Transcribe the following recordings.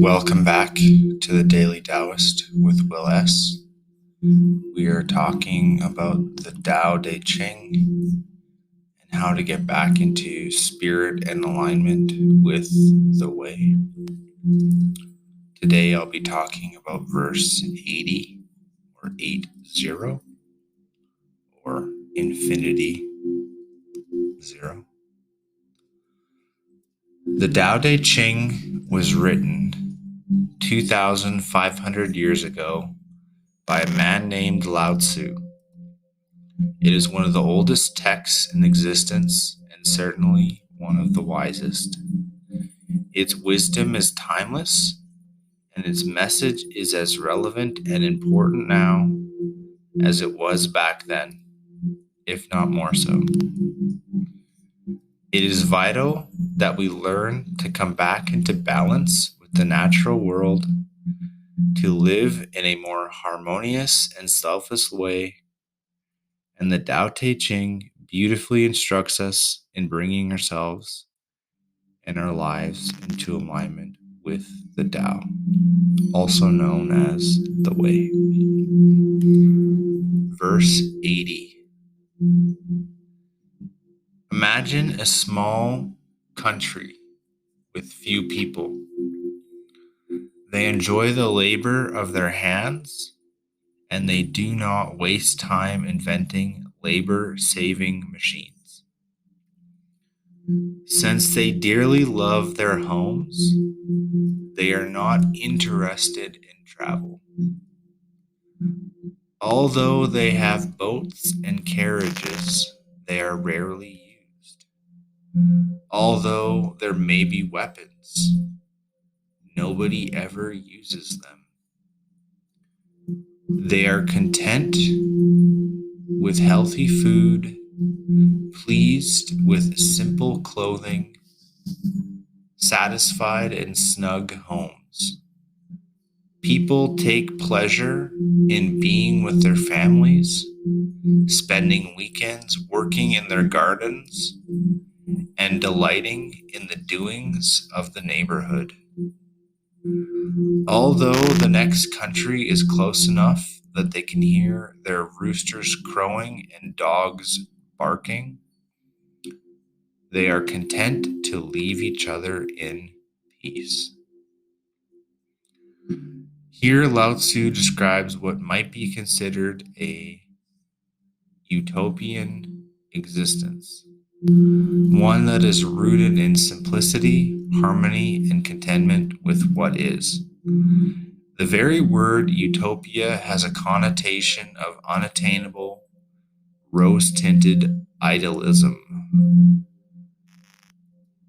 Welcome back to the Daily Taoist with Will S. We are talking about the Tao Te Ching and how to get back into spirit and alignment with the way. Today I'll be talking about verse 80 or 80 or infinity 0. The Tao Te Ching was written 2,500 years ago by a man named Lao-Tzu. It is one of the oldest texts in existence and certainly one of the wisest. Its wisdom is timeless, and its message is as relevant and important now as it was back then, if not more so. It is vital that we learn to come back into balance with the natural world, to live in a more harmonious and selfless way, and the Tao Te Ching beautifully instructs us in bringing ourselves and our lives into alignment with the Tao, also known as the Way. Verse 80. Imagine a small country with few people. They enjoy the labor of their hands, and they do not waste time inventing labor-saving machines. Since they dearly love their homes, they are not interested in travel. Although they have boats and carriages, they are rarely used. Although there may be weapons, nobody ever uses them. They are content with healthy food, pleased with simple clothing, satisfied in snug homes. People take pleasure in being with their families, spending weekends working in their gardens, and delighting in the doings of the neighborhood. Although the next country is close enough that they can hear their roosters crowing and dogs barking, they are content to leave each other in peace. Here, Lao-Tzu describes what might be considered a utopian existence, one that is rooted in simplicity, harmony, and contentment with what is. The very word utopia has a connotation of unattainable, rose-tinted idealism.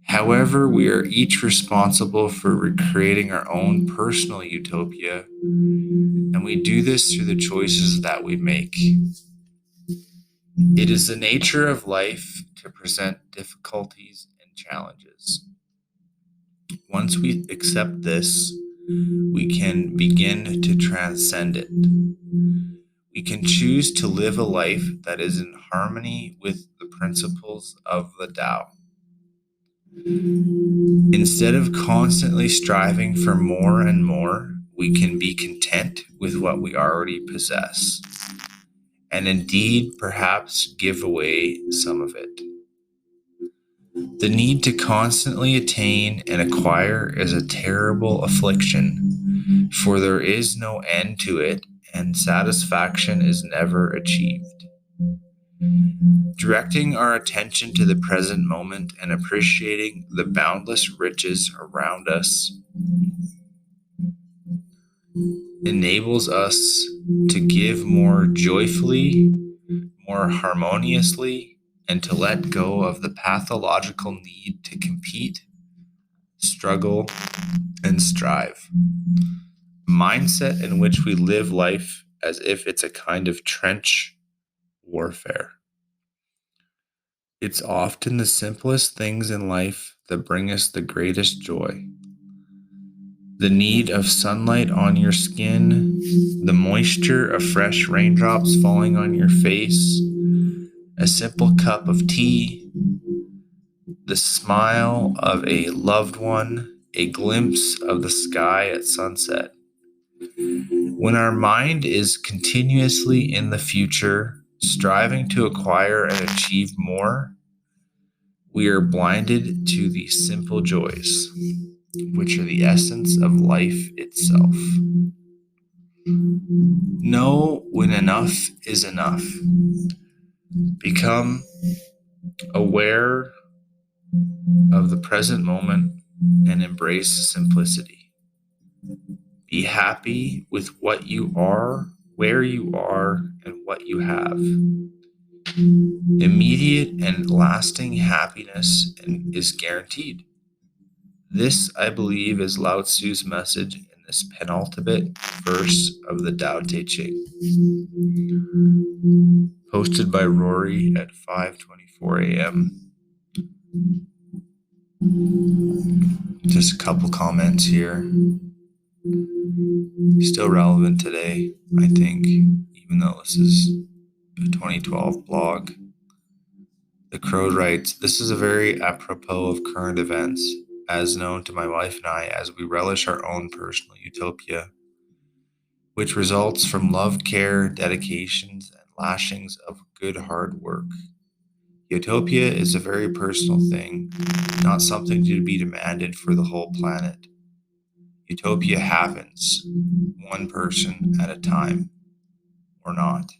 However, we are each responsible for creating our own personal utopia, and we do this through the choices that we make. It is the nature of life to present difficulties and challenges. Once we accept this, we can begin to transcend it. We can choose to live a life that is in harmony with the principles of the Tao. Instead of constantly striving for more and more, we can be content with what we already possess, and indeed perhaps give away some of it. The need to constantly attain and acquire is a terrible affliction, for there is no end to it, and satisfaction is never achieved. Directing our attention to the present moment and appreciating the boundless riches around us enables us to give more joyfully, more harmoniously, and to let go of the pathological need to compete, struggle, and strive. A mindset in which we live life as if it's a kind of trench warfare. It's often the simplest things in life that bring us the greatest joy. The need of sunlight on your skin, the moisture of fresh raindrops falling on your face, a simple cup of tea, the smile of a loved one, a glimpse of the sky at sunset. When our mind is continuously in the future, striving to acquire and achieve more, we are blinded to the simple joys, which are the essence of life itself. Know when enough is enough. Become aware of the present moment and embrace simplicity. Be happy with what you are, where you are, and what you have. Immediate and lasting happiness is guaranteed. This, I believe, is Lao-Tzu's message in this penultimate verse of the Tao Te Ching. Posted by Rory at 5:24 a.m. Just a couple comments here. Still relevant today, I think, even though this is a 2012 blog. The Crow writes, "This is a very apropos of current events, as known to my wife and I, as we relish our own personal utopia, which results from love, care, dedications, and lashings of good hard work. Utopia is a very personal thing, not something to be demanded for the whole planet. Utopia happens, one person at a time, or not."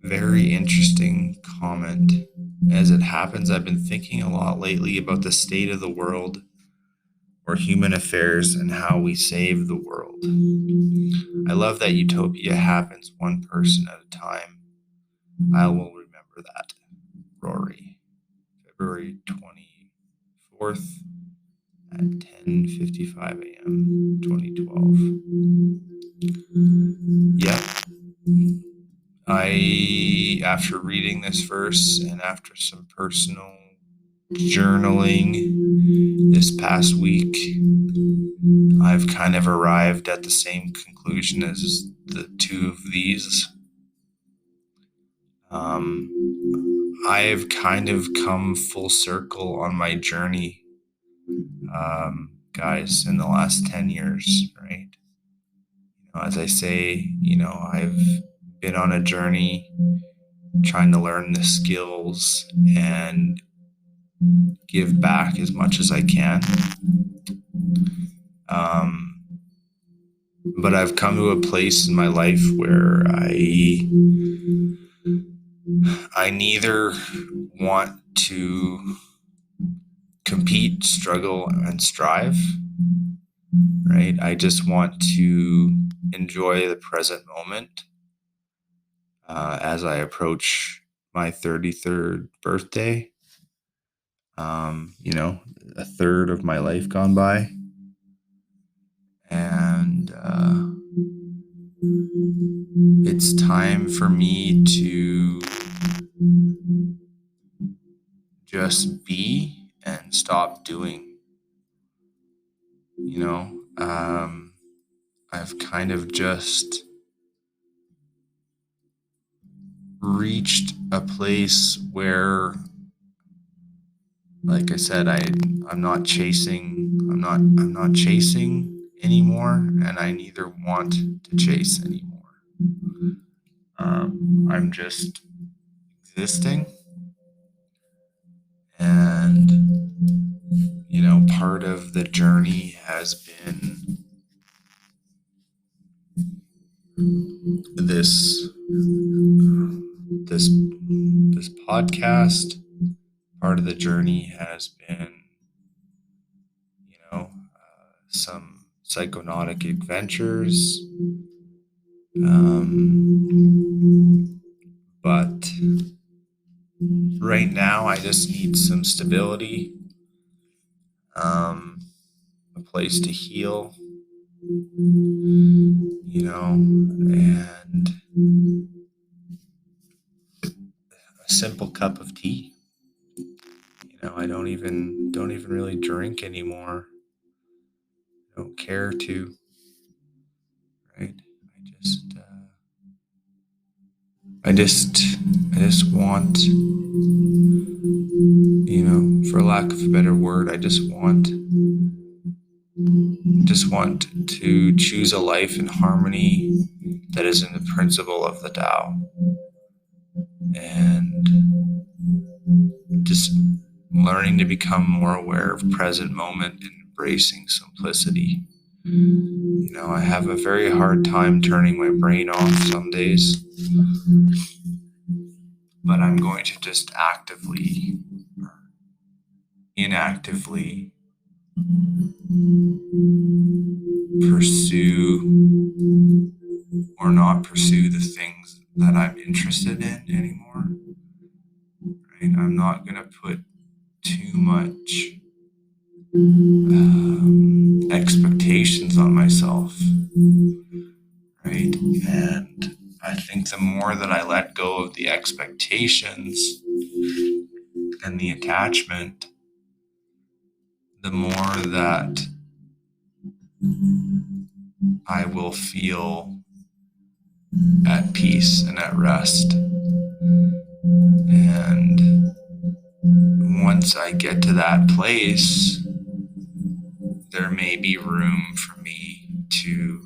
Very interesting comment. As it happens, I've been thinking a lot lately about the state of the world or human affairs and how we save the world. I love that utopia happens one person at a time. I will remember that. Rory. February 24th at 10:55 a.m. 2012. Yep. After reading this verse and after some personal journaling this past week, I've kind of arrived at the same conclusion as the two of these. I've kind of come full circle on my journey, guys, in the last 10 years, right? As I say, I've been on a journey trying to learn the skills and give back as much as I can. But I've come to a place in my life where I neither want to compete, struggle, and strive, right? I just want to enjoy the present moment as I approach my 33rd birthday. A third of my life gone by. And it's time for me to just be and stop doing. I've kind of just reached a place where, like I said, I'm not chasing anymore, and I neither want to chase anymore. I'm just existing, and part of the journey has been this podcast. Part of the journey has been some psychonautic adventures, but right now I just need some stability, a place to heal, and a simple cup of tea. I don't even really drink anymore. I don't care to, right? I just want For lack of a better word, I just want to choose a life in harmony that is in the principle of the Tao. And just learning to become more aware of present moment and embracing simplicity. I have a very hard time turning my brain off some days, but I'm going to just actively or inactively pursue or not pursue the things that I'm interested in anymore. Right? I'm not going to put too much expectations on myself, right? And I think the more that I let go of the expectations and the attachment, the more that I will feel at peace and at rest. And once I get to that place, there may be room for me to,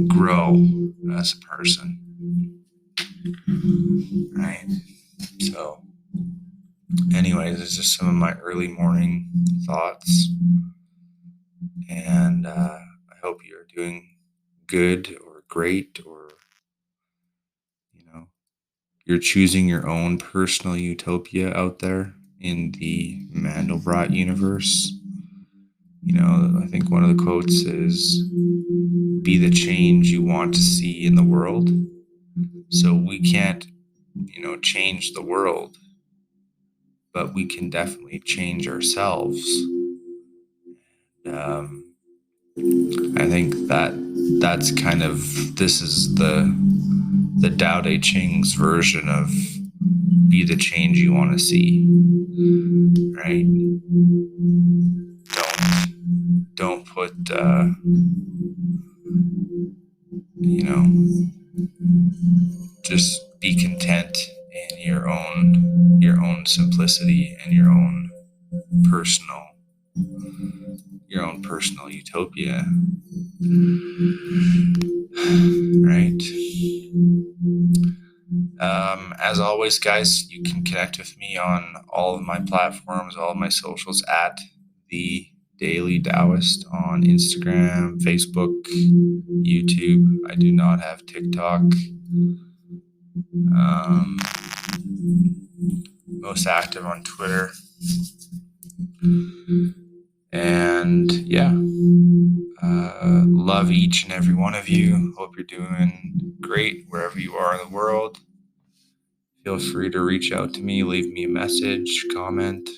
grow as a person, right? So, anyways, it's just some of my early morning thoughts, and I hope you're doing good or great, or you're choosing your own personal utopia out there in the Mandelbrot universe. I think one of the quotes is, "Be the change you want to see in the world." So we can't, change the world, but we can definitely change ourselves. I think that's kind of, this is the Tao Te Ching's version of be the change you want to see, right? Don't put, just be content in your own simplicity and your own personal utopia, right? As always, guys, you can connect with me on all of my platforms, all of my socials at the Daily Taoist on Instagram, Facebook, YouTube. I do not have TikTok. Most active on Twitter. And yeah, love each and every one of you. Hope you're doing great wherever you are in the world. Feel free to reach out to me, leave me a message, comment,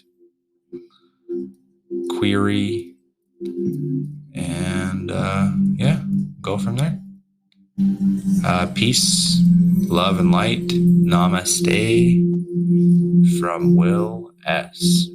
query, and go from there. Peace, love, and light. Namaste from Will S.